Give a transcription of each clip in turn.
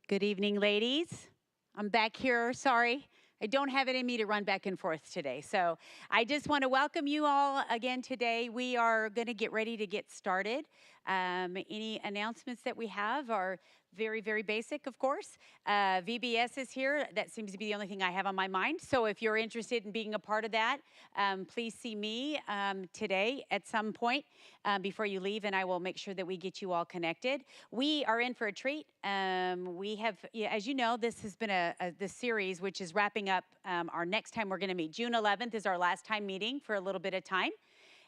Good evening, ladies. I'm back here. Sorry, I don't have it in me to run back and forth today. So I just want to welcome you all again today. We are going to get ready to get started. Any announcements that we have are very, very basic, of course. VBS is here. That seems to be the only thing I have on my mind. So if you're interested in being a part of that, please see me today at some point before you leave, and I will make sure that we get you all connected. We are in for a treat. We have, as you know, this has been this series, which is wrapping up our next time we're going to meet. June 11th is our last time meeting for a little bit of time.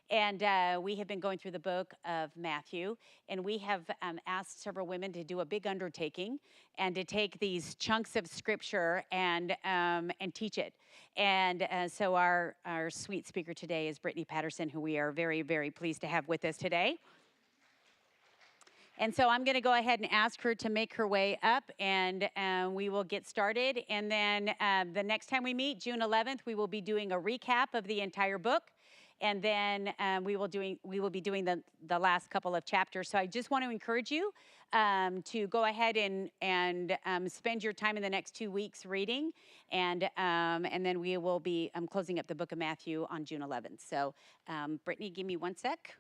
And we have been going through the book of Matthew, and we have asked several women to do a big undertaking and to take these chunks of scripture and teach it. And so our sweet speaker today is Brittany Patterson, who we are very, very pleased to have with us today. And so I'm going to go ahead and ask her to make her way up, and we will get started. And then the next time we meet, June 11th, we will be doing a recap of the entire book. And then we will be doing the last couple of chapters. So I just want to encourage you to go ahead and spend your time in the next 2 weeks reading, and then we will be closing up the book of Matthew on June 11th. So Brittany, give me 1 sec.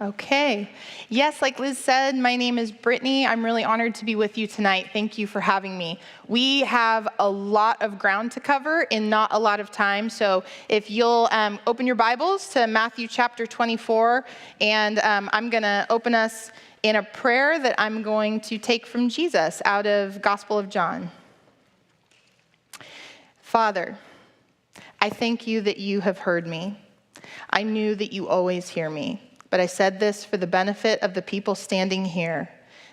Okay. Yes, like Liz said, my name is Brittany. I'm really honored to be with you tonight. Thank you for having me. We have a lot of ground to cover in not a lot of time. So if you'll open your Bibles to Matthew chapter 24, and I'm going to open us in a prayer that I'm going to take from Jesus out of Gospel of John. Father, I thank you that you have heard me. I knew that you always hear me. But I said this for the benefit of the people standing here,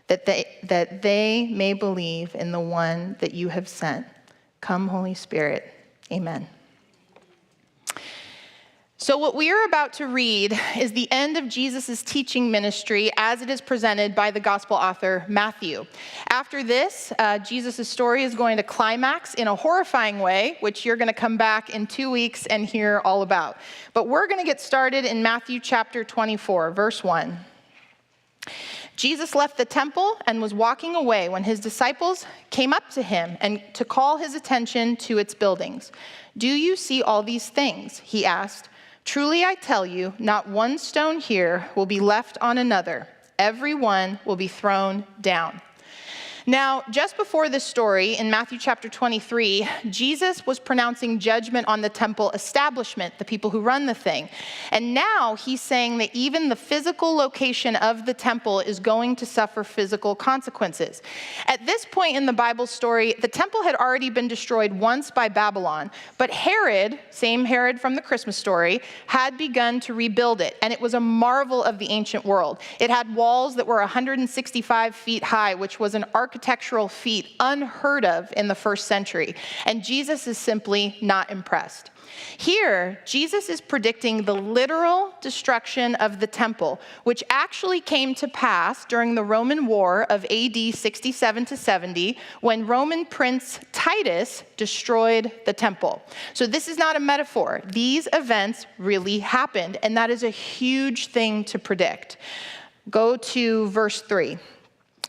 that they may believe in the one that you have sent. Come, Holy Spirit. Amen. So what we are about to read is the end of Jesus' teaching ministry as it is presented by the gospel author Matthew. After this, Jesus' story is going to climax in a horrifying way, which you're going to come back in 2 weeks and hear all about. But we're going to get started in Matthew chapter 24, verse 1. Jesus left the temple and was walking away when his disciples came up to him and to call his attention to its buildings. "Do you see all these things?" he asked. "Truly I tell you, not one stone here will be left on another. Every one will be thrown down." Now, just before this story, in Matthew chapter 23, Jesus was pronouncing judgment on the temple establishment, the people who run the thing. And now he's saying that even the physical location of the temple is going to suffer physical consequences. At this point in the Bible story, the temple had already been destroyed once by Babylon, but Herod, same Herod from the Christmas story, had begun to rebuild it, and it was a marvel of the ancient world. It had walls that were 165 feet high, which was an architectural feat unheard of in the first century, and Jesus is simply not impressed. Here, Jesus is predicting the literal destruction of the temple, which actually came to pass during the Roman War of AD 67 to 70, when Roman Prince Titus destroyed the temple. So this is not a metaphor. These events really happened, and that is a huge thing to predict. Go to verse 3.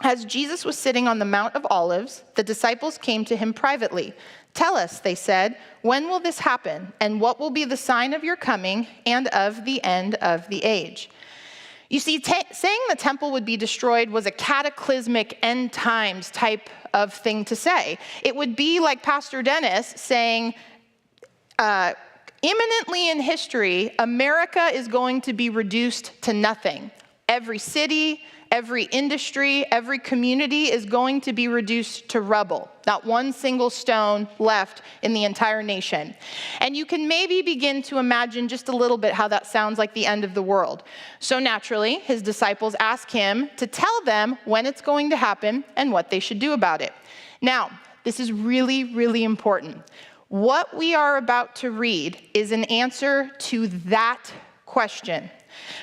As Jesus was sitting on the Mount of Olives, the disciples came to him privately. "Tell us," they said, "when will this happen? And what will be the sign of your coming and of the end of the age?" You see, saying the temple would be destroyed was a cataclysmic end times type of thing to say. It would be like Pastor Dennis saying, imminently in history, America is going to be reduced to nothing. Every city, every industry, every community is going to be reduced to rubble. Not one single stone left in the entire nation. And you can maybe begin to imagine just a little bit how that sounds like the end of the world. So naturally, his disciples ask him to tell them when it's going to happen and what they should do about it. Now, this is really, really important. What we are about to read is an answer to that question.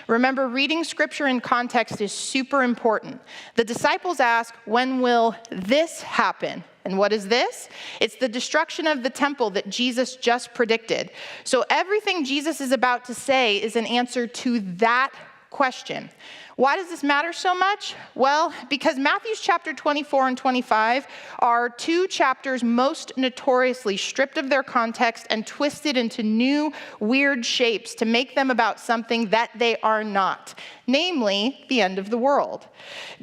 Remember, reading scripture in context is super important. The disciples ask, when will this happen? And what is this? It's the destruction of the temple that Jesus just predicted. So everything Jesus is about to say is an answer to that Question: why does this matter so much? Well, because Matthew's chapter 24 and 25 are two chapters most notoriously stripped of their context and twisted into new, weird shapes to make them about something that they are not, namely the end of the world.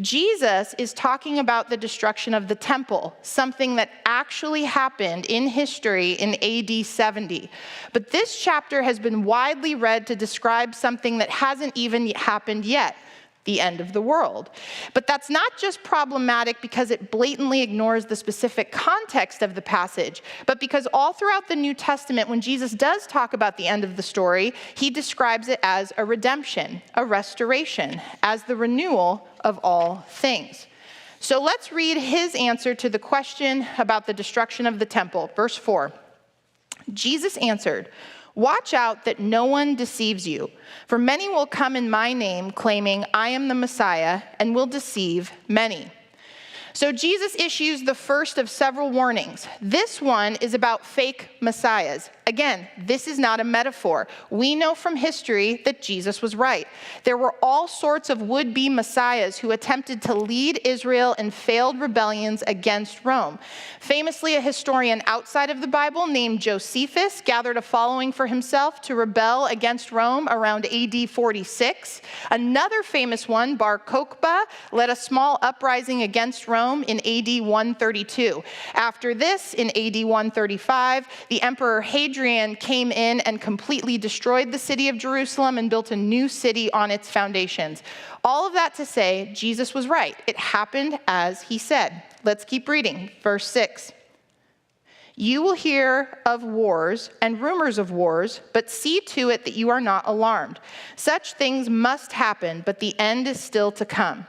Jesus is talking about the destruction of the temple, something that actually happened in history in AD 70. But this chapter has been widely read to describe something that hasn't even happened yet: the end of the world. But that's not just problematic because it blatantly ignores the specific context of the passage, but because all throughout the New Testament, when Jesus does talk about the end of the story, he describes it as a redemption, a restoration, as the renewal of all things. So let's read his answer to the question about the destruction of the temple. Verse 4. Jesus answered, "Watch out that no one deceives you, for many will come in my name claiming I am the Messiah and will deceive many." So Jesus issues the first of several warnings. This one is about fake messiahs. Again, this is not a metaphor. We know from history that Jesus was right. There were all sorts of would-be messiahs who attempted to lead Israel in failed rebellions against Rome. Famously, a historian outside of the Bible named Josephus gathered a following for himself to rebel against Rome around AD 46. Another famous one, Bar Kokhba, led a small uprising against Rome in AD 132. After this, in AD 135, the Emperor Hadrian came in and completely destroyed the city of Jerusalem and built a new city on its foundations. All of that to say, Jesus was right. It happened as he said. Let's keep reading. Verse 6. "You will hear of wars and rumors of wars, but see to it that you are not alarmed. Such things must happen, but the end is still to come.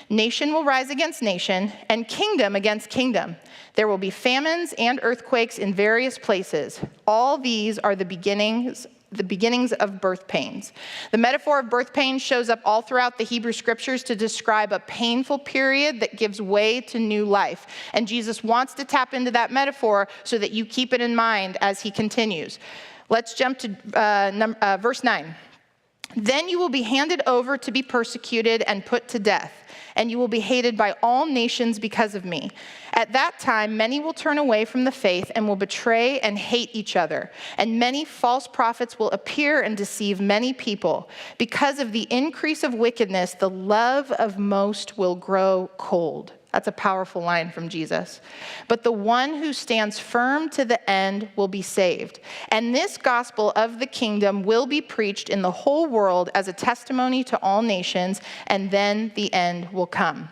Nation will rise against nation, and kingdom against kingdom. There will be famines and earthquakes in various places. All these are the beginnings of birth pains." The metaphor of birth pains shows up all throughout the Hebrew scriptures to describe a painful period that gives way to new life. And Jesus wants to tap into that metaphor so that you keep it in mind as he continues. Let's jump to verse 9. "Then you will be handed over to be persecuted and put to death, and you will be hated by all nations because of me. At that time, many will turn away from the faith and will betray and hate each other. And many false prophets will appear and deceive many people. Because of the increase of wickedness, the love of most will grow cold." That's a powerful line from Jesus. "But the one who stands firm to the end will be saved. And this gospel of the kingdom will be preached in the whole world as a testimony to all nations, and then the end will come."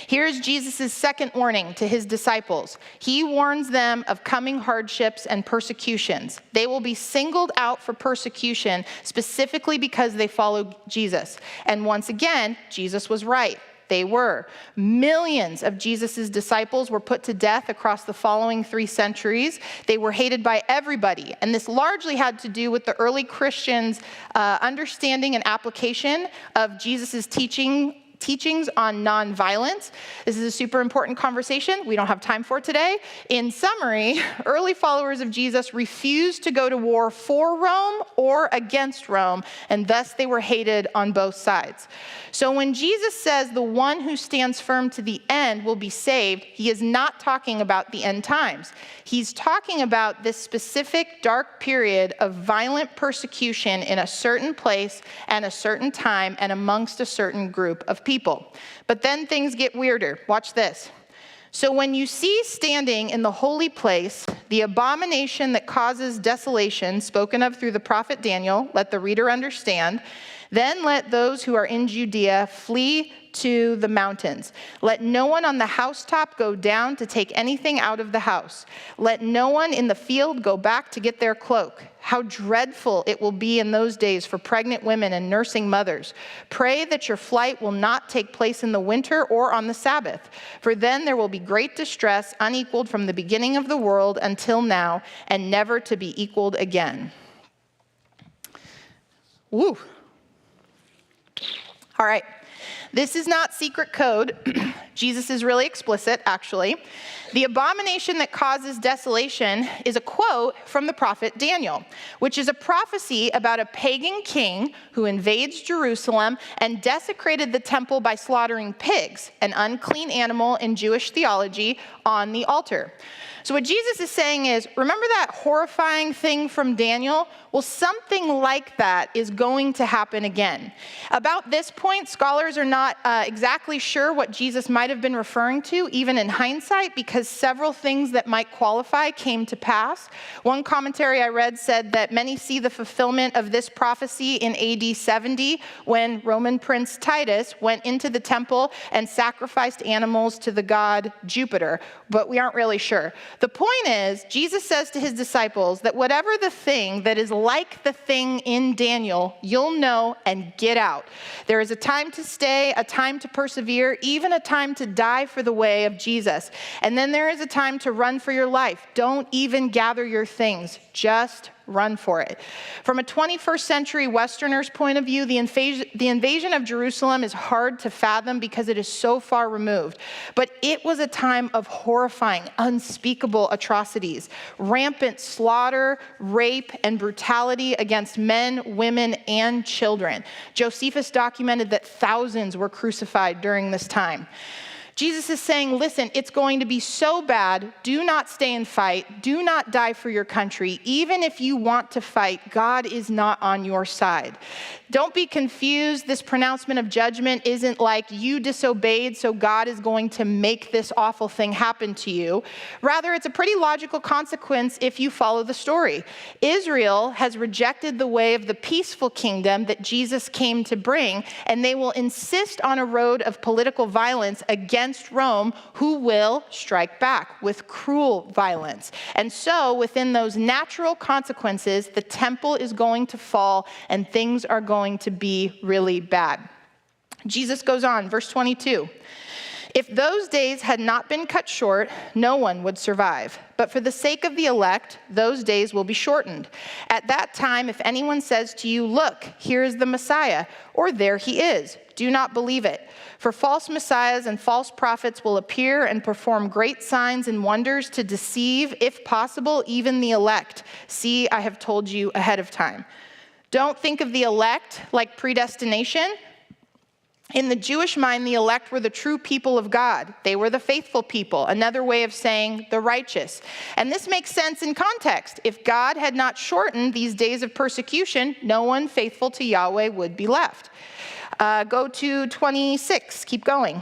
Here's Jesus' second warning to his disciples. He warns them of coming hardships and persecutions. They will be singled out for persecution specifically because they follow Jesus. And once again, Jesus was right. They were. Millions of Jesus' disciples were put to death across the following 3 centuries. They were hated by everybody. And this largely had to do with the early Christians' understanding and application of Jesus' teachings on nonviolence. This is a super important conversation we don't have time for today. In summary, early followers of Jesus refused to go to war for Rome or against Rome, and thus they were hated on both sides. So when Jesus says the one who stands firm to the end will be saved, he is not talking about the end times. He's talking about this specific dark period of violent persecution in a certain place and a certain time and amongst a certain group of people. But then things get weirder. Watch this. "So when you see standing in the holy place the abomination that causes desolation spoken of through the prophet Daniel," let the reader understand, "then let those who are in Judea flee to the mountains. Let no one on the housetop go down to take anything out of the house. Let no one in the field go back to get their cloak. How dreadful it will be in those days for pregnant women and nursing mothers. Pray that your flight will not take place in the winter or on the Sabbath, for then there will be great distress unequaled from the beginning of the world until now, and never to be equaled again." Woo. All right. This is not secret code. Jesus is really explicit, actually. The abomination that causes desolation is a quote from the prophet Daniel, which is a prophecy about a pagan king who invades Jerusalem and desecrated the temple by slaughtering pigs, an unclean animal in Jewish theology, on the altar. So what Jesus is saying is, remember that horrifying thing from Daniel? Well, something like that is going to happen again. About this point, scholars are not exactly sure what Jesus might have been referring to, even in hindsight, because several things that might qualify came to pass. One commentary I read said that many see the fulfillment of this prophecy in AD 70, when Roman Prince Titus went into the temple and sacrificed animals to the god Jupiter, but we aren't really sure. The point is, Jesus says to his disciples that whatever the thing that is like the thing in Daniel, you'll know and get out. There is a time to stay, a time to persevere, even a time to die for the way of Jesus. And then there is a time to run for your life. Don't even gather your things, just run for it. From a 21st century Westerner's point of view, the invasion of Jerusalem is hard to fathom because it is so far removed. But it was a time of horrifying, unspeakable atrocities, rampant slaughter, rape, and brutality against men, women, and children. Josephus documented that thousands were crucified during this time. Jesus is saying, listen, it's going to be so bad. Do not stay and fight. Do not die for your country. Even if you want to fight, God is not on your side. Don't be confused. This pronouncement of judgment isn't like you disobeyed, so God is going to make this awful thing happen to you. Rather, it's a pretty logical consequence if you follow the story. Israel has rejected the way of the peaceful kingdom that Jesus came to bring, and they will insist on a road of political violence against Rome, who will strike back with cruel violence. And so, within those natural consequences, the temple is going to fall and things are going to be really bad. Jesus goes on, verse 22. If those days had not been cut short, no one would survive. But for the sake of the elect, those days will be shortened. At that time, if anyone says to you, look, here is the Messiah, or there he is, do not believe it. For false messiahs and false prophets will appear and perform great signs and wonders to deceive, if possible, even the elect. See, I have told you ahead of time. Don't think of the elect like predestination. In the Jewish mind, the elect were the true people of God. They were the faithful people, another way of saying the righteous. And this makes sense in context. If God had not shortened these days of persecution, no one faithful to Yahweh would be left. Go to 26, keep going.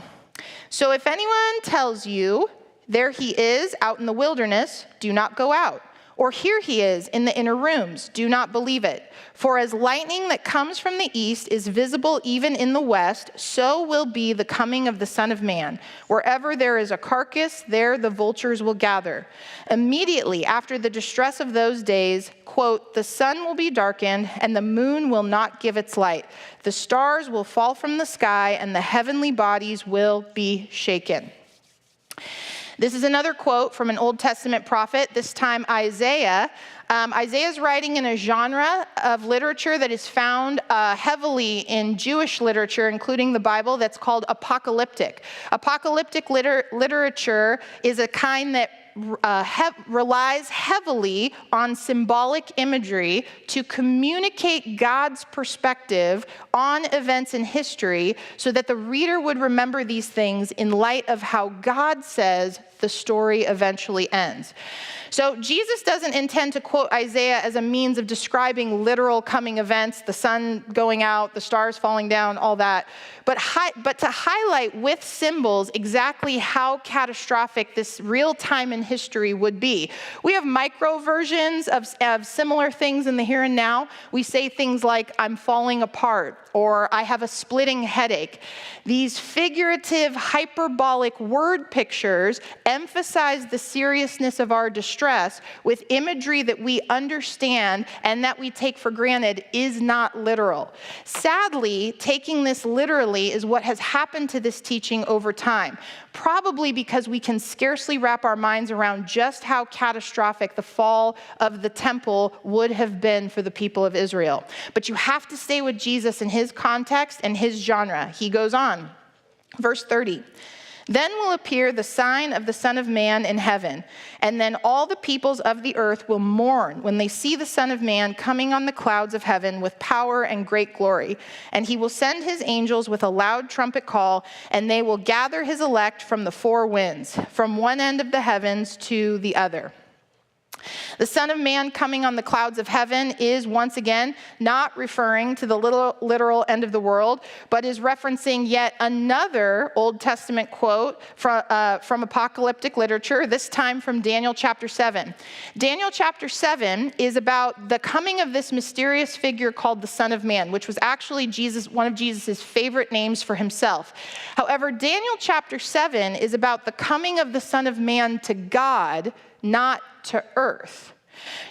So if anyone tells you, there he is out in the wilderness, do not go out. Or here he is in the inner rooms, do not believe it. For as lightning that comes from the east is visible even in the west, so will be the coming of the Son of Man. Wherever there is a carcass, there the vultures will gather. Immediately after the distress of those days, quote, the sun will be darkened and the moon will not give its light. The stars will fall from the sky and the heavenly bodies will be shaken. This is another quote from an Old Testament prophet, this time Isaiah. Isaiah's writing in a genre of literature that is found heavily in Jewish literature, including the Bible, that's called apocalyptic. Apocalyptic literature is a kind that relies heavily on symbolic imagery to communicate God's perspective on events in history so that the reader would remember these things in light of how God says the story eventually ends. So Jesus doesn't intend to quote Isaiah as a means of describing literal coming events, the sun going out, the stars falling down, all that, but to highlight with symbols exactly how catastrophic this real time in history would be. We have micro versions of similar things in the here and now. We say things like, I'm falling apart, or I have a splitting headache. These figurative, hyperbolic word pictures emphasize the seriousness of our distress with imagery that we understand and that we take for granted is not literal. Sadly, taking this literally is what has happened to this teaching over time, probably because we can scarcely wrap our minds around just how catastrophic the fall of the temple would have been for the people of Israel. But you have to stay with Jesus in his context and his genre. He goes on, verse 30. Then will appear the sign of the Son of Man in heaven, and then all the peoples of the earth will mourn when they see the Son of Man coming on the clouds of heaven with power and great glory. And he will send his angels with a loud trumpet call, and they will gather his elect from the four winds, from one end of the heavens to the other. The Son of Man coming on the clouds of heaven is once again not referring to the literal end of the world, but is referencing yet another Old Testament quote from apocalyptic literature, this time from Daniel chapter 7. Daniel chapter 7 is about the coming of this mysterious figure called the Son of Man, which was actually one of Jesus' favorite names for himself. However, Daniel chapter 7 is about the coming of the Son of Man to God, not to earth.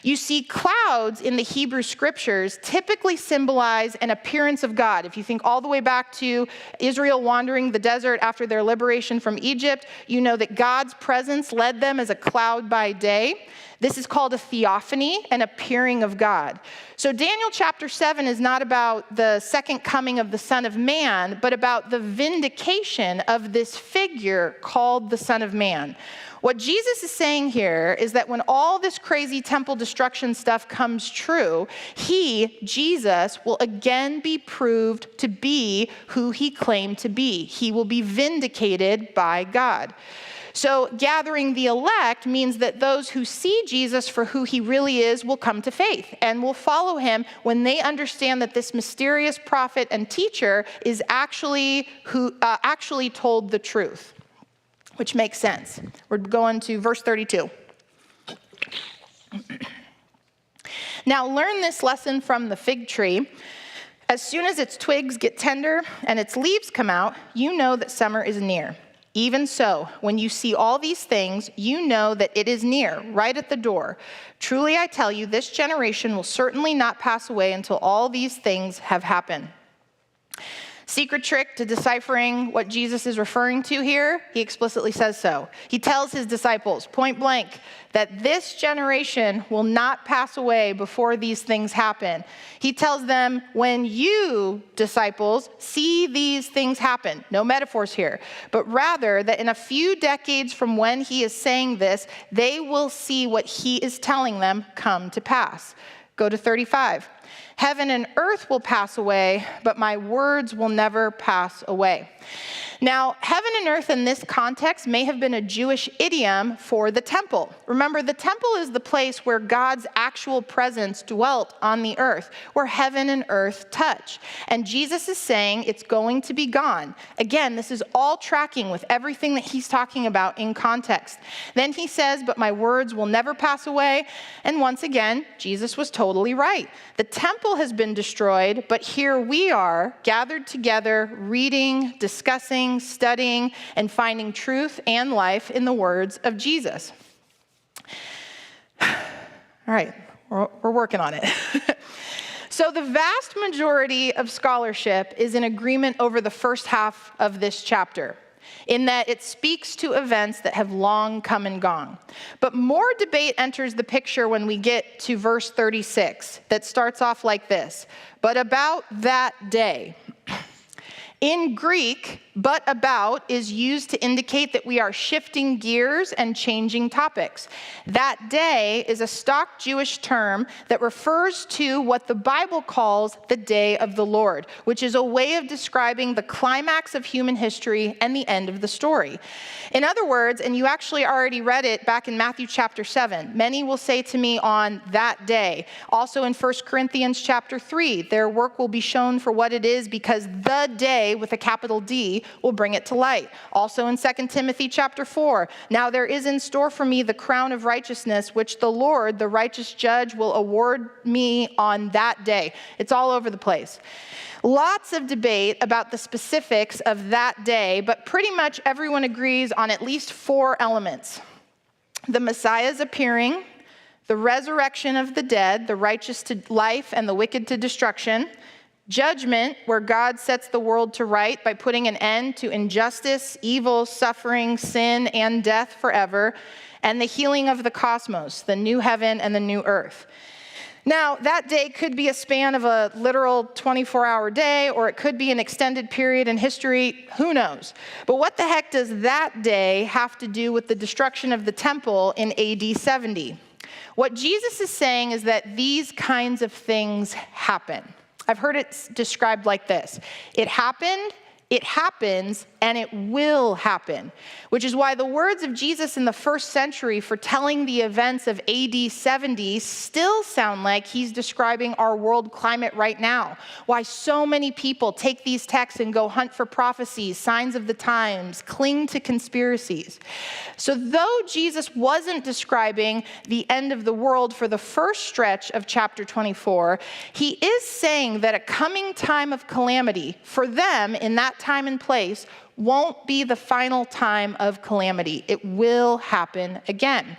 You see, clouds in the Hebrew scriptures typically symbolize an appearance of God. If you think all the way back to Israel wandering the desert after their liberation from Egypt, you know that God's presence led them as a cloud by day. This is called a theophany, an appearing of God. So Daniel chapter 7 is not about the second coming of the Son of Man, but about the vindication of this figure called the Son of Man. What Jesus is saying here is that when all this crazy temple destruction stuff comes true, he, Jesus, will again be proved to be who he claimed to be. He will be vindicated by God. So gathering the elect means that those who see Jesus for who he really is will come to faith and will follow him when they understand that this mysterious prophet and teacher is actually told the truth. Which makes sense. We're going to verse 32. Now learn this lesson from the fig tree. As soon as its twigs get tender and its leaves come out, you know that summer is near. Even so, when you see all these things, you know that it is near, right at the door. Truly I tell you, this generation will certainly not pass away until all these things have happened. Secret trick to deciphering what Jesus is referring to here, he explicitly says so. He tells his disciples, point blank, that this generation will not pass away before these things happen. He tells them, when you, disciples, see these things happen, no metaphors here, but rather that in a few decades from when he is saying this, they will see what he is telling them come to pass. Go to 35. Heaven and earth will pass away, but my words will never pass away. Now, heaven and earth in this context may have been a Jewish idiom for the temple. Remember, the temple is the place where God's actual presence dwelt on the earth, where heaven and earth touch. And Jesus is saying it's going to be gone. Again, this is all tracking with everything that he's talking about in context. Then he says, but my words will never pass away. And once again, Jesus was totally right. The temple has been destroyed, but here we are gathered together, reading, discussing, studying, and finding truth and life in the words of Jesus. All right, we're working on it. So the vast majority of scholarship is in agreement over the first half of this chapter, in that it speaks to events that have long come and gone. But more debate enters the picture when we get to verse 36, that starts off like this: but about that day. In Greek, but about is used to indicate that we are shifting gears and changing topics. That day is a stock Jewish term that refers to what the Bible calls the day of the Lord, which is a way of describing the climax of human history and the end of the story. In other words, and you actually already read it back in Matthew chapter 7, many will say to me on that day. Also in 1 Corinthians chapter 3, their work will be shown for what it is because the day with a capital D will bring it to light. Also in 2 Timothy chapter 4, now there is in store for me the crown of righteousness, which the Lord, the righteous judge, will award me on that day. It's all over the place. Lots of debate about the specifics of that day, but pretty much everyone agrees on at least 4 elements: the Messiah's appearing, the resurrection of the dead, the righteous to life and the wicked to destruction, judgment, where God sets the world to right by putting an end to injustice, evil, suffering, sin, and death forever, and the healing of the cosmos, the new heaven and the new earth. Now, that day could be a span of a literal 24-hour day, or it could be an extended period in history. Who knows? But what the heck does that day have to do with the destruction of the temple in AD 70? What Jesus is saying is that these kinds of things happen. I've heard it described like this: it happened, it happens, and it will happen, which is why the words of Jesus in the first century for telling the events of AD 70 still sound like he's describing our world climate right now. Why so many people take these texts and go hunt for prophecies, signs of the times, cling to conspiracies. So though Jesus wasn't describing the end of the world for the first stretch of chapter 24, he is saying that a coming time of calamity for them in that time and place won't be the final time of calamity. It will happen again.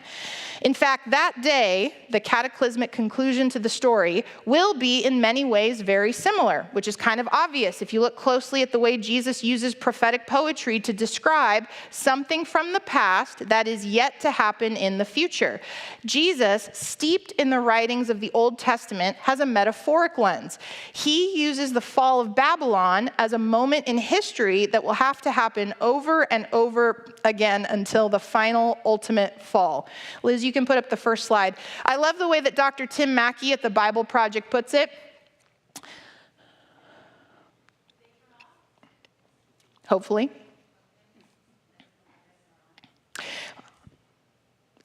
In fact, that day, the cataclysmic conclusion to the story, will be in many ways very similar, which is kind of obvious if you look closely at the way Jesus uses prophetic poetry to describe something from the past that is yet to happen in the future. Jesus, steeped in the writings of the Old Testament, has a metaphoric lens. He uses the fall of Babylon as a moment in history that will have to happen over and over again until the final ultimate fall. Liz, you can put up the first slide. I love the way that Dr. Tim Mackey at the Bible Project puts it. Hopefully.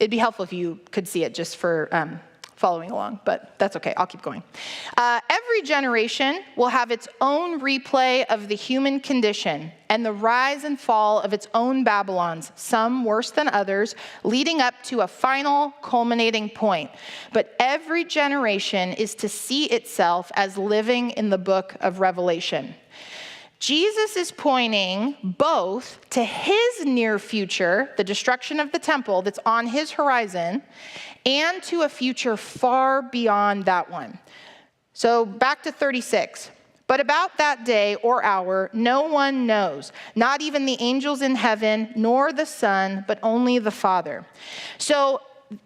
It'd be helpful if you could see it just for following along, but that's okay. I'll keep going. Every generation will have its own replay of the human condition and the rise and fall of its own Babylons, some worse than others, leading up to a final culminating point. But every generation is to see itself as living in the book of Revelation. Jesus is pointing both to his near future, the destruction of the temple that's on his horizon, and to a future far beyond that one. So back to 36. But about that day or hour, no one knows, not even the angels in heaven, nor the Son, but only the Father. So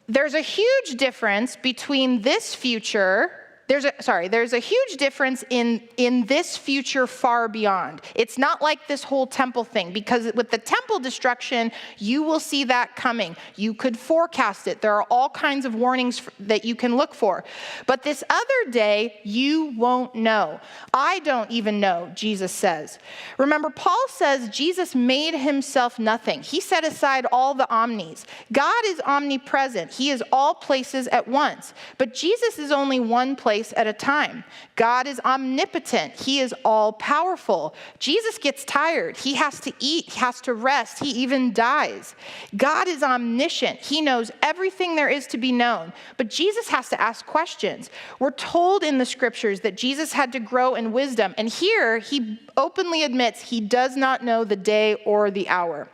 there's a huge difference between this future. There's a huge difference in this future far beyond. It's not like this whole temple thing, because with the temple destruction, you will see that coming. You could forecast it. There are all kinds of warnings that you can look for. But this other day, you won't know. I don't even know, Jesus says. Remember, Paul says Jesus made himself nothing. He set aside all the omnis. God is omnipresent. He is all places at once. But Jesus is only one place at a time. God is omnipotent. He is all powerful. Jesus gets tired. He has to eat. He has to rest. He even dies. God is omniscient. He knows everything there is to be known. But Jesus has to ask questions. We're told in the scriptures that Jesus had to grow in wisdom. And here he openly admits he does not know the day or the hour.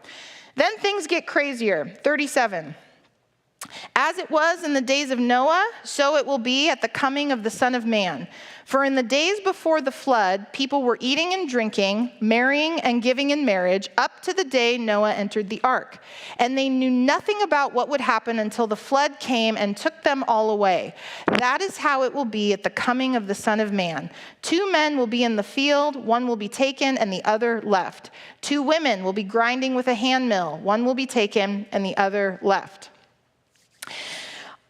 Then things get crazier. 37. As it was in the days of Noah, so it will be at the coming of the Son of Man. For in the days before the flood, people were eating and drinking, marrying and giving in marriage, up to the day Noah entered the ark. And they knew nothing about what would happen until the flood came and took them all away. That is how it will be at the coming of the Son of Man. 2 men will be in the field, one will be taken and the other left. 2 women will be grinding with a handmill, one will be taken and the other left.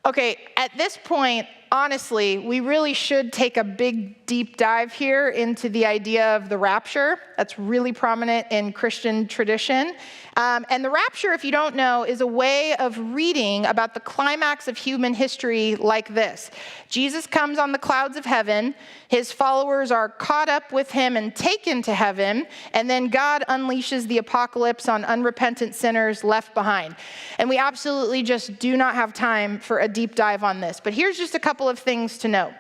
Okay, at this point, honestly, we really should take a big, deep dive here into the idea of the rapture. That's really prominent in Christian tradition. And the rapture, if you don't know, is a way of reading about the climax of human history like this. Jesus comes on the clouds of heaven. His followers are caught up with him and taken to heaven. And then God unleashes the apocalypse on unrepentant sinners left behind. And we absolutely just do not have time for a deep dive on this. But here's just a couple of things to note.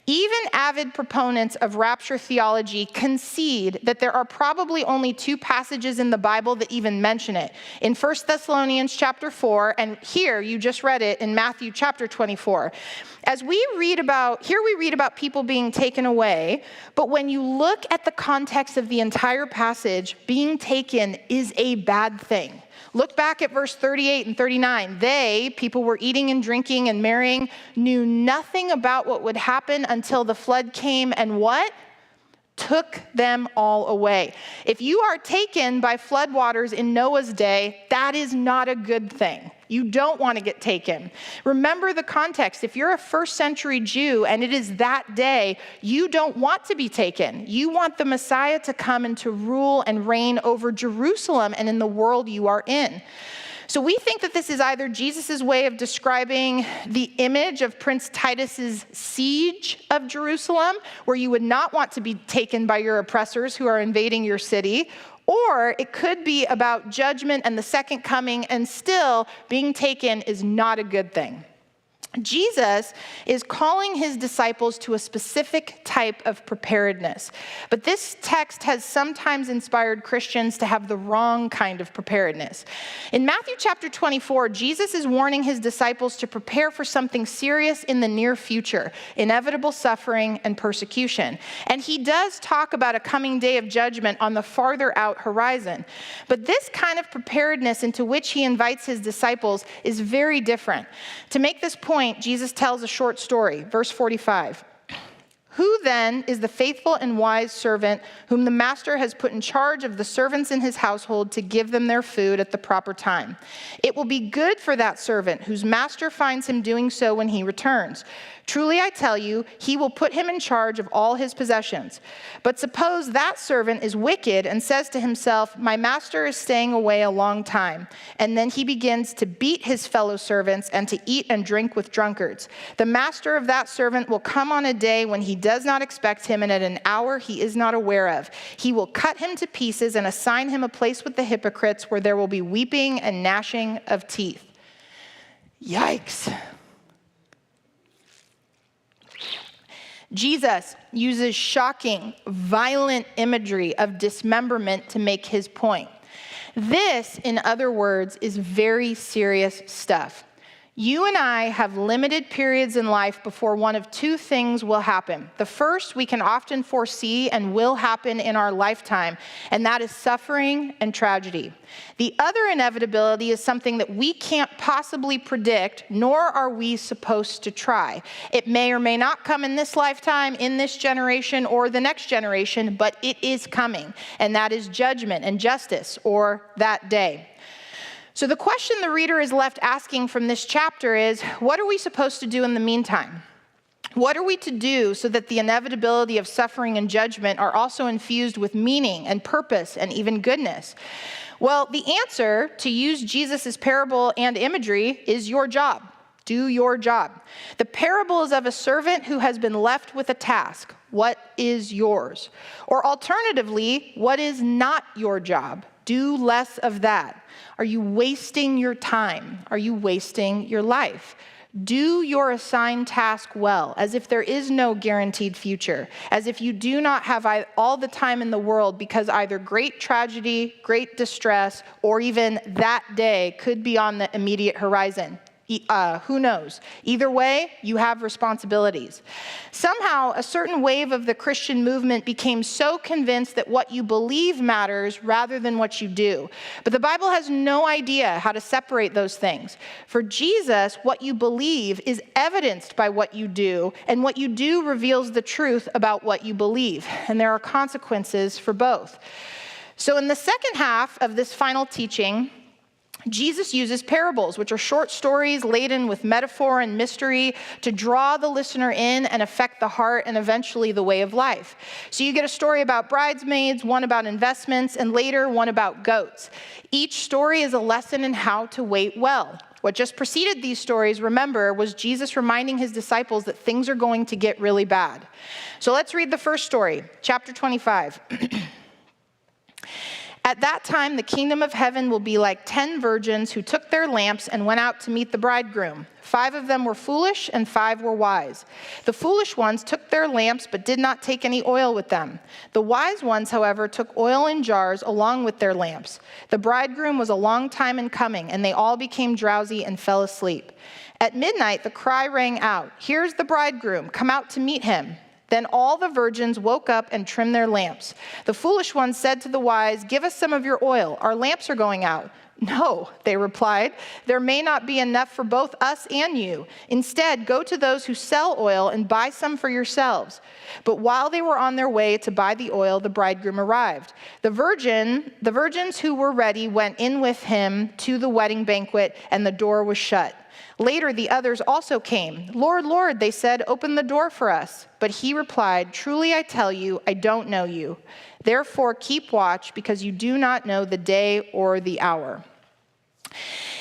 Even avid proponents of rapture theology concede that there are probably only 2 passages in the Bible that even mention it. In 1 Thessalonians chapter 4, and here you just read it in Matthew chapter 24. As we read about people being taken away, but when you look at the context of the entire passage, being taken is a bad thing. Look back at verse 38 and 39. They, people were eating and drinking and marrying, knew nothing about what would happen until the flood came and what? Took them all away. If you are taken by floodwaters in Noah's day, that is not a good thing. You don't want to get taken. Remember the context. If you're a first century Jew and it is that day, you don't want to be taken. You want the Messiah to come and to rule and reign over Jerusalem and in the world you are in. So we think that this is either Jesus' way of describing the image of Prince Titus's siege of Jerusalem, where you would not want to be taken by your oppressors who are invading your city, or it could be about judgment and the second coming, and still being taken is not a good thing. Jesus is calling his disciples to a specific type of preparedness. But this text has sometimes inspired Christians to have the wrong kind of preparedness. In Matthew chapter 24, Jesus is warning his disciples to prepare for something serious in the near future, inevitable suffering and persecution. And he does talk about a coming day of judgment on the farther out horizon. But this kind of preparedness into which he invites his disciples is very different. To make this point, Jesus tells a short story, verse 45. Who then is the faithful and wise servant whom the master has put in charge of the servants in his household to give them their food at the proper time? It will be good for that servant whose master finds him doing so when he returns. Truly I tell you, he will put him in charge of all his possessions. But suppose that servant is wicked and says to himself, my master is staying away a long time. And then he begins to beat his fellow servants and to eat and drink with drunkards. The master of that servant will come on a day when he does not expect him and at an hour he is not aware of. He will cut him to pieces and assign him a place with the hypocrites where there will be weeping and gnashing of teeth. Yikes. Jesus uses shocking, violent imagery of dismemberment to make his point. This, in other words, is very serious stuff. You and I have limited periods in life before one of two things will happen. The first we can often foresee and will happen in our lifetime, and that is suffering and tragedy. The other inevitability is something that we can't possibly predict, nor are we supposed to try. It may or may not come in this lifetime, in this generation, or the next generation, but it is coming, and that is judgment and justice, or that day. So the question the reader is left asking from this chapter is, what are we supposed to do in the meantime? What are we to do so that the inevitability of suffering and judgment are also infused with meaning and purpose and even goodness? Well, the answer, to use Jesus' parable and imagery, is your job. Do your job. The parable is of a servant who has been left with a task. What is yours? Or alternatively, what is not your job? Do less of that. Are you wasting your time? Are you wasting your life? Do your assigned task well, as if there is no guaranteed future, as if you do not have all the time in the world because either great tragedy, great distress, or even that day could be on the immediate horizon. Who knows? Either way, you have responsibilities. Somehow, a certain wave of the Christian movement became so convinced that what you believe matters rather than what you do. But the Bible has no idea how to separate those things. For Jesus, what you believe is evidenced by what you do, and what you do reveals the truth about what you believe. And there are consequences for both. So in the second half of this final teaching, Jesus uses parables, which are short stories laden with metaphor and mystery to draw the listener in and affect the heart and eventually the way of life. So you get a story about bridesmaids, one about investments, and later one about goats. Each story is a lesson in how to wait well. What just preceded these stories, remember, was Jesus reminding his disciples that things are going to get really bad. So let's read the first story, chapter 25. At that time, the kingdom of heaven will be like 10 virgins who took their lamps and went out to meet the bridegroom. 5 of them were foolish and 5 were wise. The foolish ones took their lamps but did not take any oil with them. The wise ones, however, took oil in jars along with their lamps. The bridegroom was a long time in coming, and they all became drowsy and fell asleep. At midnight, the cry rang out, "Here's the bridegroom, come out to meet him." Then all the virgins woke up and trimmed their lamps. The foolish ones said to the wise, 'Give us some of your oil. Our lamps are going out.' 'No,' they replied, 'there may not be enough for both us and you. Instead, go to those who sell oil and buy some for yourselves.' But while they were on their way to buy the oil, the bridegroom arrived. The virgins who were ready went in with him to the wedding banquet, and the door was shut. Later, the others also came. 'Lord, Lord,' they said, 'open the door for us.' But he replied, 'Truly I tell you, I don't know you. Therefore, keep watch, because you do not know the day or the hour.'"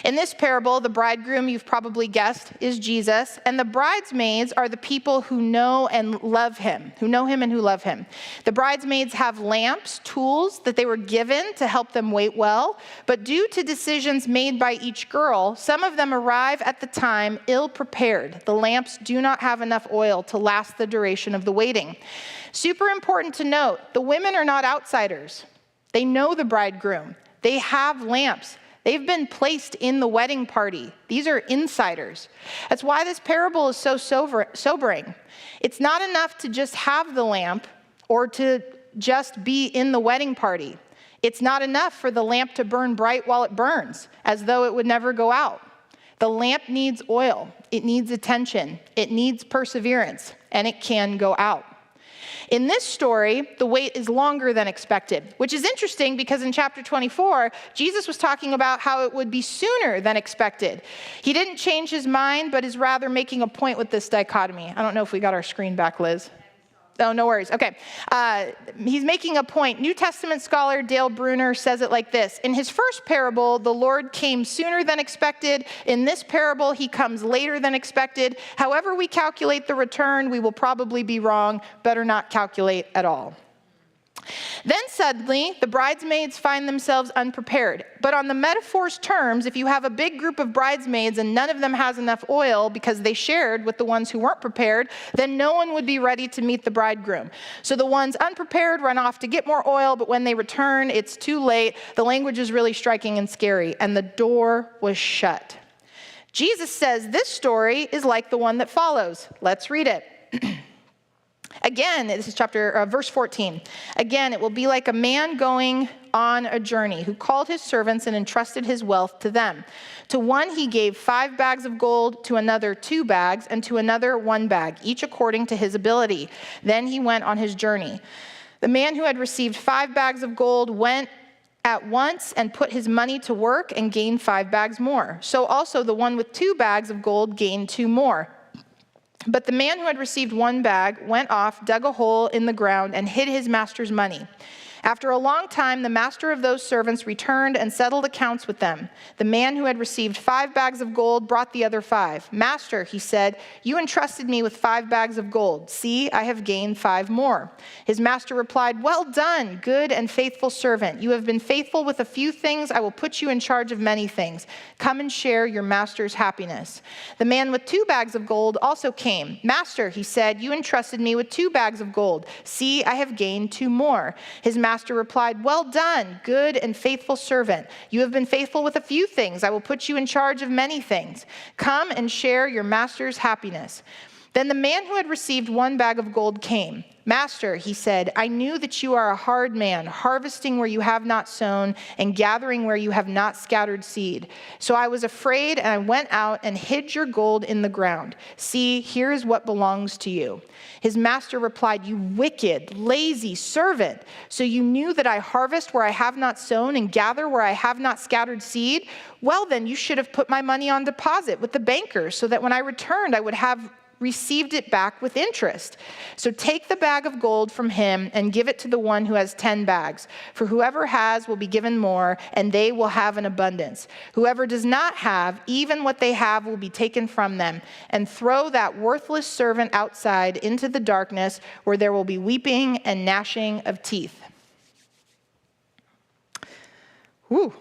In this parable, the bridegroom, you've probably guessed, is Jesus, and the bridesmaids are the people who know and love him, who know him and who love him. The bridesmaids have lamps, tools that they were given to help them wait well, but due to decisions made by each girl, some of them arrive at the time ill-prepared. The lamps do not have enough oil to last the duration of the waiting. Super important to note, the women are not outsiders. They know the bridegroom. They have lamps. They've been placed in the wedding party. These are insiders. That's why this parable is so sobering. It's not enough to just have the lamp or to just be in the wedding party. It's not enough for the lamp to burn bright while it burns, as though it would never go out. The lamp needs oil. It needs attention. It needs perseverance, and it can go out. In this story, the wait is longer than expected, which is interesting because in chapter 24, Jesus was talking about how it would be sooner than expected. He didn't change his mind, but is rather making a point with this dichotomy. I don't know if we got our screen back, Liz. Oh, no worries. Okay. He's making a point. New Testament scholar Dale Bruner says it like this. In his first parable, the Lord came sooner than expected. In this parable, he comes later than expected. However we calculate the return, we will probably be wrong. Better not calculate at all. Then suddenly, the bridesmaids find themselves unprepared. But on the metaphor's terms, if you have a big group of bridesmaids and none of them has enough oil because they shared with the ones who weren't prepared, then no one would be ready to meet the bridegroom. So the ones unprepared run off to get more oil, but when they return, it's too late. The language is really striking and scary, and the door was shut. Jesus says this story is like the one that follows. Let's read it. Again, this is verse 14. Again, it will be like a man going on a journey who called his servants and entrusted his wealth to them. To one he gave 5 bags of gold, to another 2 bags, and to another 1 bag, each according to his ability. Then he went on his journey. The man who had received 5 bags of gold went at once and put his money to work and gained 5 bags more. So also the one with 2 bags of gold gained 2 more. But the man who had received 1 bag went off, dug a hole in the ground, and hid his master's money. After a long time, the master of those servants returned and settled accounts with them. The man who had received 5 bags of gold brought the other 5. "Master," he said, "you entrusted me with 5 bags of gold. See, I have gained 5 more." His master replied, "Well done, good and faithful servant. You have been faithful with a few things. I will put you in charge of many things. Come and share your master's happiness." The man with 2 bags of gold also came. "Master," he said, "you entrusted me with 2 bags of gold. See, I have gained 2 more." His master replied, "Well done, good and faithful servant. You have been faithful with a few things. I will put you in charge of many things. Come and share your master's happiness." Then the man who had received 1 bag of gold came. "Master," he said, "I knew that you are a hard man, harvesting where you have not sown and gathering where you have not scattered seed. So I was afraid and I went out and hid your gold in the ground. See, here is what belongs to you." His master replied, "You wicked, lazy servant. So you knew that I harvest where I have not sown and gather where I have not scattered seed? Well, then you should have put my money on deposit with the bankers so that when I returned, I would have received it back with interest. So take the bag of gold from him and give it to the one who has 10 bags. For whoever has will be given more, and they will have an abundance. Whoever does not have, even what they have will be taken from them. And throw that worthless servant outside into the darkness, where there will be weeping and gnashing of teeth." Whew.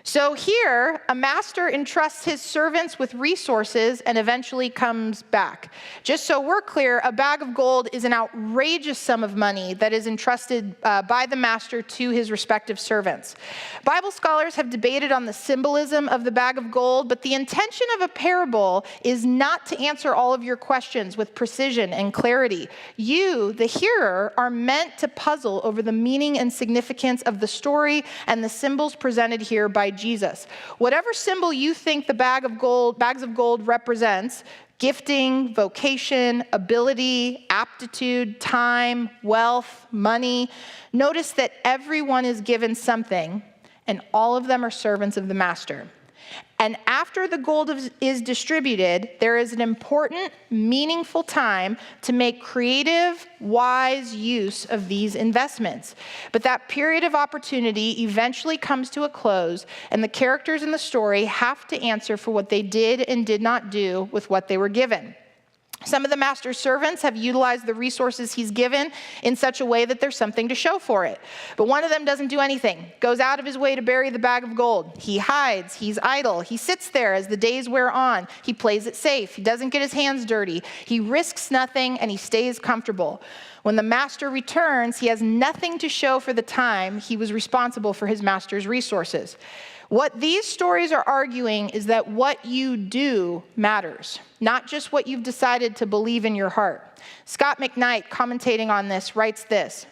So here, a master entrusts his servants with resources and eventually comes back. Just so we're clear, a bag of gold is an outrageous sum of money that is entrusted by the master to his respective servants. Bible scholars have debated on the symbolism of the bag of gold, but the intention of a parable is not to answer all of your questions with precision and clarity. You, the hearer, are meant to puzzle over the meaning and significance of the story and the symbols presented here by Jesus. Whatever symbol you think the bags of gold represents, gifting, vocation, ability, aptitude, time, wealth, money, notice that everyone is given something, and all of them are servants of the master. And after the gold is distributed, there is an important, meaningful time to make creative, wise use of these investments. But that period of opportunity eventually comes to a close, and the characters in the story have to answer for what they did and did not do with what they were given. Some of the master's servants have utilized the resources he's given in such a way that there's something to show for it. But one of them doesn't do anything, goes out of his way to bury the bag of gold. He hides, he's idle, he sits there as the days wear on. He plays it safe, he doesn't get his hands dirty, he risks nothing, and he stays comfortable. When the master returns, he has nothing to show for the time he was responsible for his master's resources. What these stories are arguing is that what you do matters, not just what you've decided to believe in your heart. Scott McKnight, commentating on this, writes this: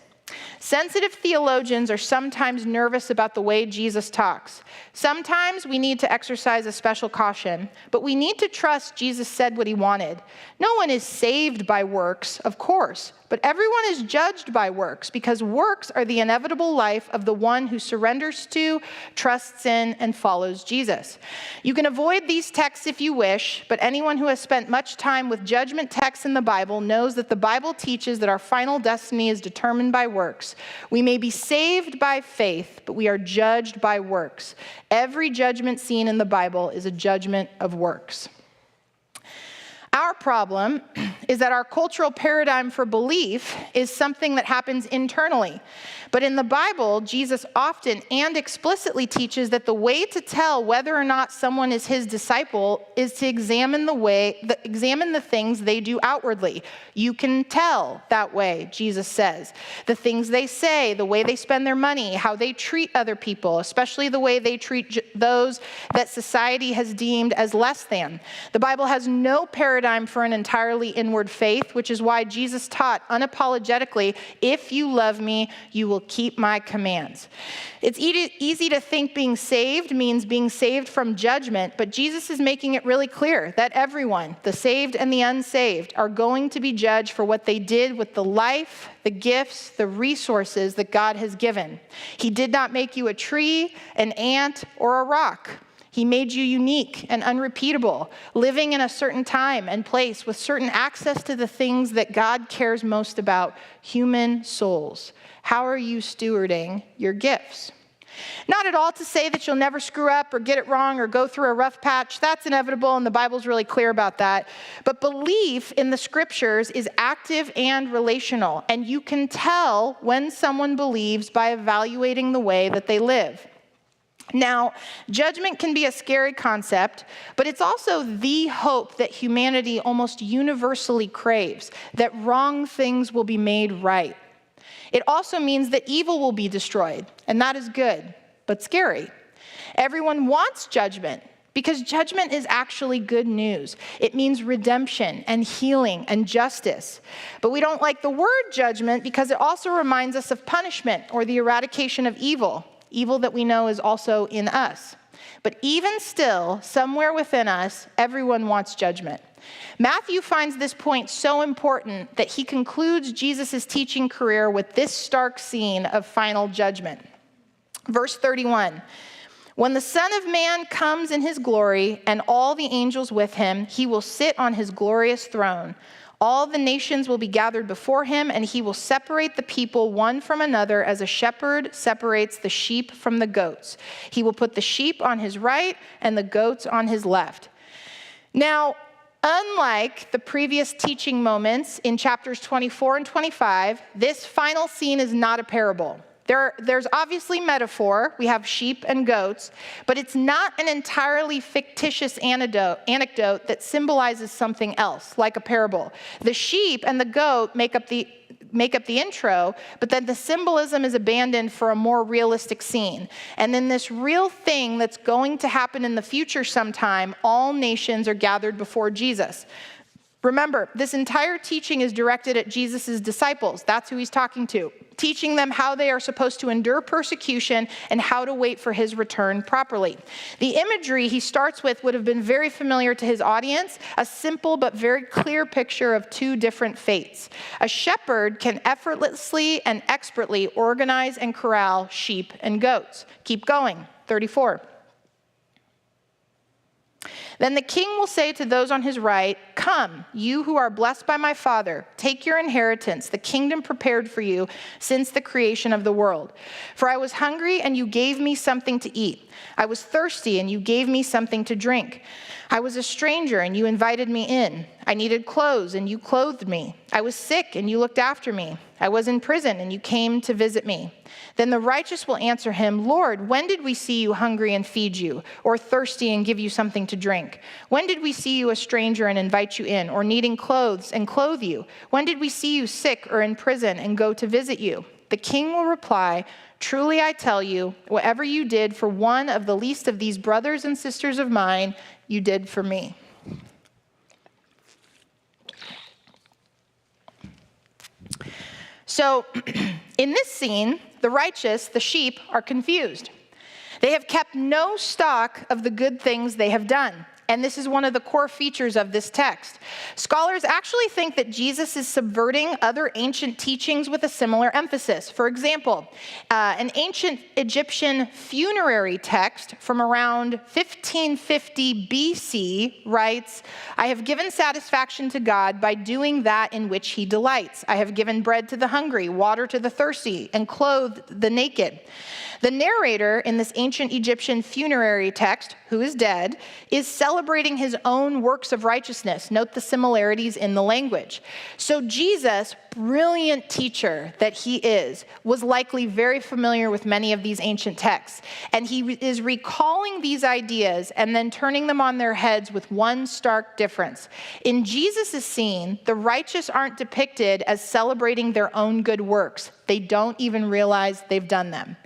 sensitive theologians are sometimes nervous about the way Jesus talks. Sometimes we need to exercise a special caution, but we need to trust Jesus said what he wanted. No one is saved by works, of course, but everyone is judged by works, because works are the inevitable life of the one who surrenders to, trusts in, and follows Jesus. You can avoid these texts if you wish, but anyone who has spent much time with judgment texts in the Bible knows that the Bible teaches that our final destiny is determined by works. We may be saved by faith, but we are judged by works. Every judgment scene in the Bible is a judgment of works. Our problem is that our cultural paradigm for belief is something that happens internally. But in the Bible, Jesus often and explicitly teaches that the way to tell whether or not someone is his disciple is to examine the things they do outwardly. You can tell that way, Jesus says. The things they say, the way they spend their money, how they treat other people, especially the way they treat those that society has deemed as less than. The Bible has no paradigm for an entirely inward faith, which is why Jesus taught unapologetically, if you love me, you will keep my commands. It's easy to think being saved means being saved from judgment, but Jesus is making it really clear that everyone, the saved and the unsaved, are going to be judged for what they did with the life, the gifts, the resources that God has given. He did not make you a tree, an ant, or a rock. He made you unique and unrepeatable, living in a certain time and place with certain access to the things that God cares most about, human souls. How are you stewarding your gifts? Not at all to say that you'll never screw up or get it wrong or go through a rough patch. That's inevitable, and the Bible's really clear about that. But belief in the scriptures is active and relational, and you can tell when someone believes by evaluating the way that they live. Now, judgment can be a scary concept, but it's also the hope that humanity almost universally craves, that wrong things will be made right. It also means that evil will be destroyed, and that is good, but scary. Everyone wants judgment, because judgment is actually good news. It means redemption and healing and justice. But we don't like the word judgment because it also reminds us of punishment or the eradication of evil that we know is also in us. But even still, somewhere within us, everyone wants judgment. Matthew finds this point so important that he concludes Jesus' teaching career with this stark scene of final judgment. Verse 31, when the Son of Man comes in his glory and all the angels with him, he will sit on his glorious throne. All the nations will be gathered before him, and he will separate the people one from another as a shepherd separates the sheep from the goats. He will put the sheep on his right and the goats on his left. Now, unlike the previous teaching moments in chapters 24 and 25, this final scene is not a parable. There's obviously metaphor. We have sheep and goats, but it's not an entirely fictitious anecdote that symbolizes something else, like a parable. The sheep and the goat make up the intro, but then the symbolism is abandoned for a more realistic scene. And then this real thing that's going to happen in the future sometime, all nations are gathered before Jesus. Remember, this entire teaching is directed at Jesus' disciples. That's who he's talking to, teaching them how they are supposed to endure persecution and how to wait for his return properly. The imagery he starts with would have been very familiar to his audience, a simple but very clear picture of two different fates. A shepherd can effortlessly and expertly organize and corral sheep and goats. Keep going, 34. Then the king will say to those on his right, "Come, you who are blessed by my Father, take your inheritance, the kingdom prepared for you since the creation of the world. For I was hungry, and you gave me something to eat. I was thirsty, and you gave me something to drink. I was a stranger, and you invited me in. I needed clothes, and you clothed me. I was sick, and you looked after me. I was in prison, and you came to visit me." Then the righteous will answer him, "Lord, when did we see you hungry and feed you, or thirsty and give you something to drink? When did we see you a stranger and invite you in, or needing clothes and clothe you? When did we see you sick or in prison and go to visit you?" The king will reply, "Truly I tell you, whatever you did for one of the least of these brothers and sisters of mine, you did for me." So in this scene, the righteous, the sheep, are confused. They have kept no stock of the good things they have done. And this is one of the core features of this text. Scholars actually think that Jesus is subverting other ancient teachings with a similar emphasis. For example, an ancient Egyptian funerary text from around 1550 BC writes, "I have given satisfaction to God by doing that in which he delights. I have given bread to the hungry, water to the thirsty, and clothed the naked." The narrator in this ancient Egyptian funerary text, who is dead, is celebrating his own works of righteousness. Note the similarities in the language. So Jesus, brilliant teacher that he is, was likely very familiar with many of these ancient texts. And he is recalling these ideas and then turning them on their heads with one stark difference. In Jesus' scene, the righteous aren't depicted as celebrating their own good works. They don't even realize they've done them.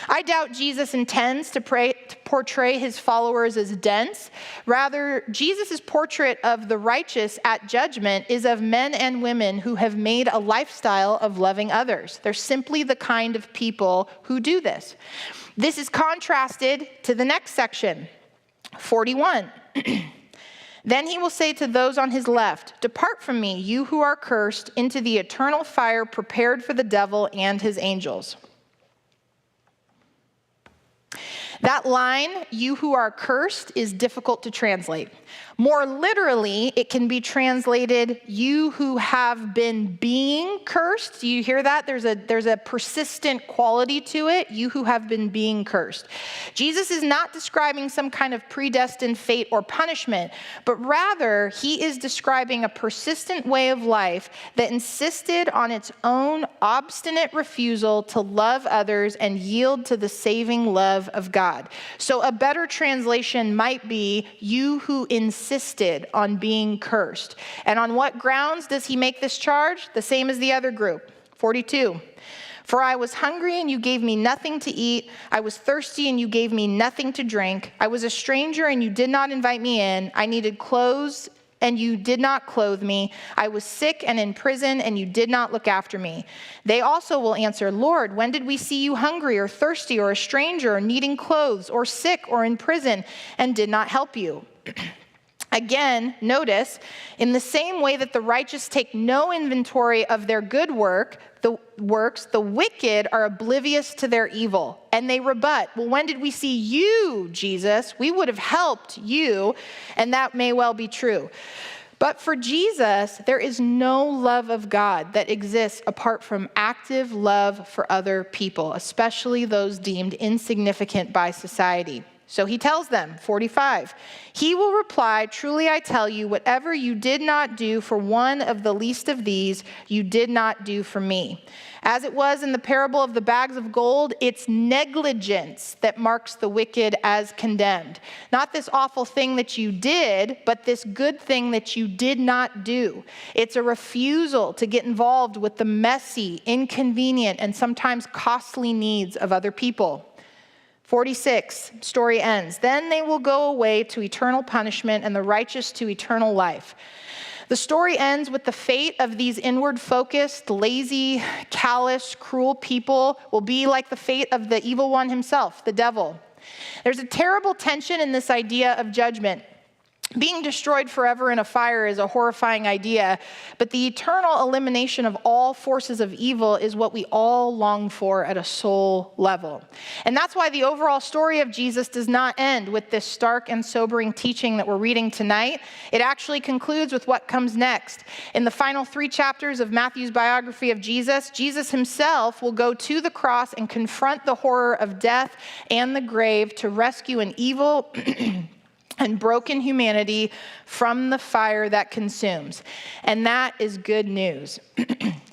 I doubt Jesus intends to portray his followers as dense. Rather, Jesus' portrait of the righteous at judgment is of men and women who have made a lifestyle of loving others. They're simply the kind of people who do this. This is contrasted to the next section, 41. Then he will say to those on his left, "Depart from me, you who are cursed, into the eternal fire prepared for the devil and his angels." That line, "you who are cursed," is difficult to translate. More literally, it can be translated, "you who have been being cursed." Do you hear that? There's a persistent quality to it, "you who have been being cursed." Jesus is not describing some kind of predestined fate or punishment, but rather he is describing a persistent way of life that insisted on its own obstinate refusal to love others and yield to the saving love of God. So a better translation might be, "you who insisted on being cursed." And on what grounds does he make this charge? The same as the other group. 42. "For I was hungry and you gave me nothing to eat. I was thirsty and you gave me nothing to drink. I was a stranger and you did not invite me in. I needed clothes and you did not clothe me. I was sick and in prison, and you did not look after me." They also will answer, "Lord, when did we see you hungry or thirsty or a stranger or needing clothes or sick or in prison and did not help you?" Again, notice, in the same way that the righteous take no inventory of their good works, the wicked are oblivious to their evil. And they rebut, "Well, when did we see you, Jesus? We would have helped you." And that may well be true. But for Jesus, there is no love of God that exists apart from active love for other people, especially those deemed insignificant by society. So he tells them, 45, he will reply, truly I tell you, whatever you did not do for one of the least of these, you did not do for me. As it was in the parable of the bags of gold, it's negligence that marks the wicked as condemned. Not this awful thing that you did, but this good thing that you did not do. It's a refusal to get involved with the messy, inconvenient, and sometimes costly needs of other people. 46, story ends. Then they will go away to eternal punishment and the righteous to eternal life. The story ends with the fate of these inward-focused, lazy, callous, cruel people will be like the fate of the evil one himself, the devil. There's a terrible tension in this idea of judgment. Being destroyed forever in a fire is a horrifying idea, but the eternal elimination of all forces of evil is what we all long for at a soul level. And that's why the overall story of Jesus does not end with this stark and sobering teaching that we're reading tonight. It actually concludes with what comes next. In the final 3 chapters of Matthew's biography of Jesus, Jesus himself will go to the cross and confront the horror of death and the grave to rescue an evil and broken humanity from the fire that consumes. And that is good news.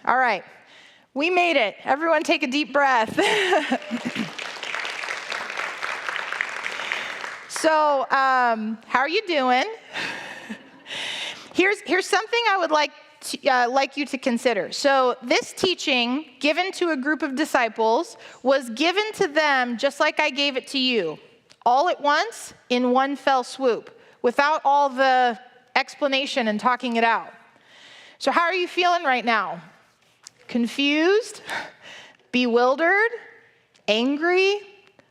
All right, we made it. Everyone take a deep breath. So, how are you doing? Here's something I would like you to consider. So this teaching given to a group of disciples was given to them just like I gave it to you. All at once, in one fell swoop, without all the explanation and talking it out. So how are you feeling right now? Confused? Bewildered? Angry?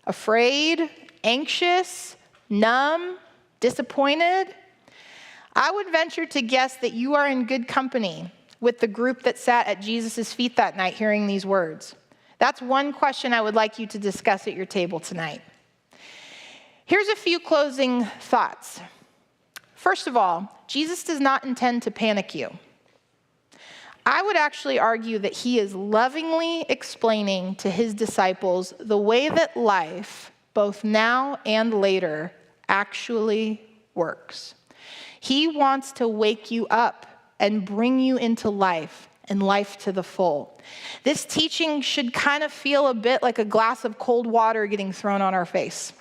Afraid? Anxious? Numb? Disappointed? I would venture to guess that you are in good company with the group that sat at Jesus' feet that night hearing these words. That's one question I would like you to discuss at your table tonight. Here's a few closing thoughts. First of all, Jesus does not intend to panic you. I would actually argue that he is lovingly explaining to his disciples the way that life, both now and later, actually works. He wants to wake you up and bring you into life and life to the full. This teaching should kind of feel a bit like a glass of cold water getting thrown on our face.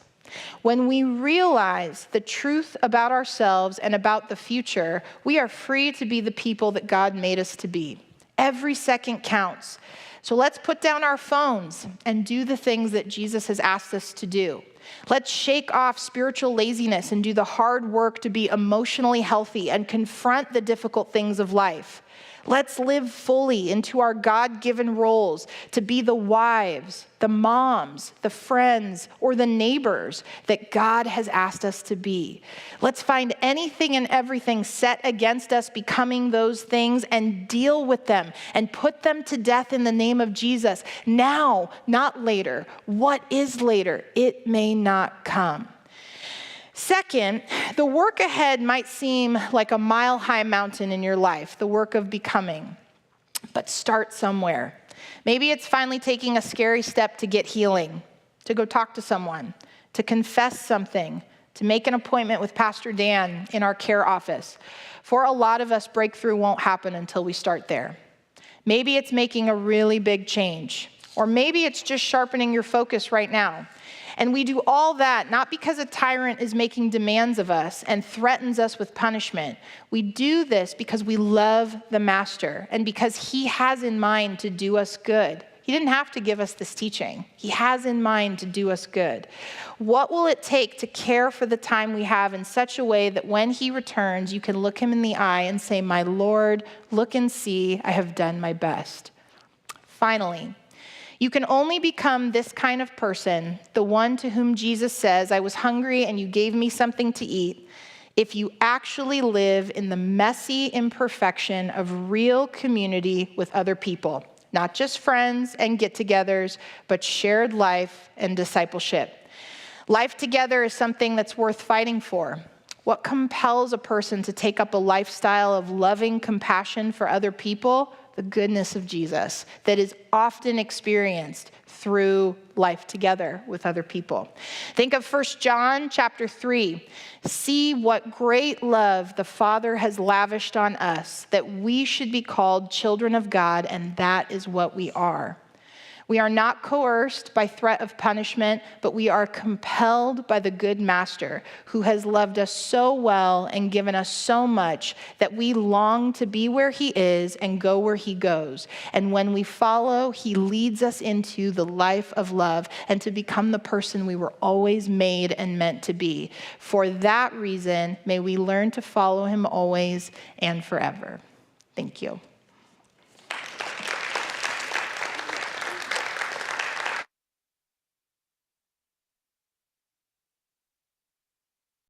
When we realize the truth about ourselves and about the future, we are free to be the people that God made us to be. Every second counts. So let's put down our phones and do the things that Jesus has asked us to do. Let's shake off spiritual laziness and do the hard work to be emotionally healthy and confront the difficult things of life. Let's live fully into our God-given roles to be the wives, the moms, the friends, or the neighbors that God has asked us to be. Let's find anything and everything set against us becoming those things and deal with them and put them to death in the name of Jesus. Now, not later. What is later? It may not come. Second, the work ahead might seem like a mile-high mountain in your life, the work of becoming. But start somewhere. Maybe it's finally taking a scary step to get healing, to go talk to someone, to confess something, to make an appointment with Pastor Dan in our care office. For a lot of us, breakthrough won't happen until we start there. Maybe it's making a really big change, or maybe it's just sharpening your focus right now. And we do all that not because a tyrant is making demands of us and threatens us with punishment. We do this because we love the Master and because he has in mind to do us good. He didn't have to give us this teaching. He has in mind to do us good. What will it take to care for the time we have in such a way that when he returns, you can look him in the eye and say, "My Lord, look and see, I have done my best." Finally, you can only become this kind of person, the one to whom Jesus says, "I was hungry and you gave me something to eat," if you actually live in the messy imperfection of real community with other people. Not just friends and get-togethers, but shared life and discipleship. Life together is something that's worth fighting for. What compels a person to take up a lifestyle of loving compassion for other people? the goodness of Jesus that is often experienced through life together with other people. Think of 1 John chapter 3. See what great love the Father has lavished on us, that we should be called children of God, and that is what we are. We are not coerced by threat of punishment, but we are compelled by the good master who has loved us so well and given us so much that we long to be where he is and go where he goes. And when we follow, he leads us into the life of love and to become the person we were always made and meant to be. For that reason, may we learn to follow him always and forever. Thank you.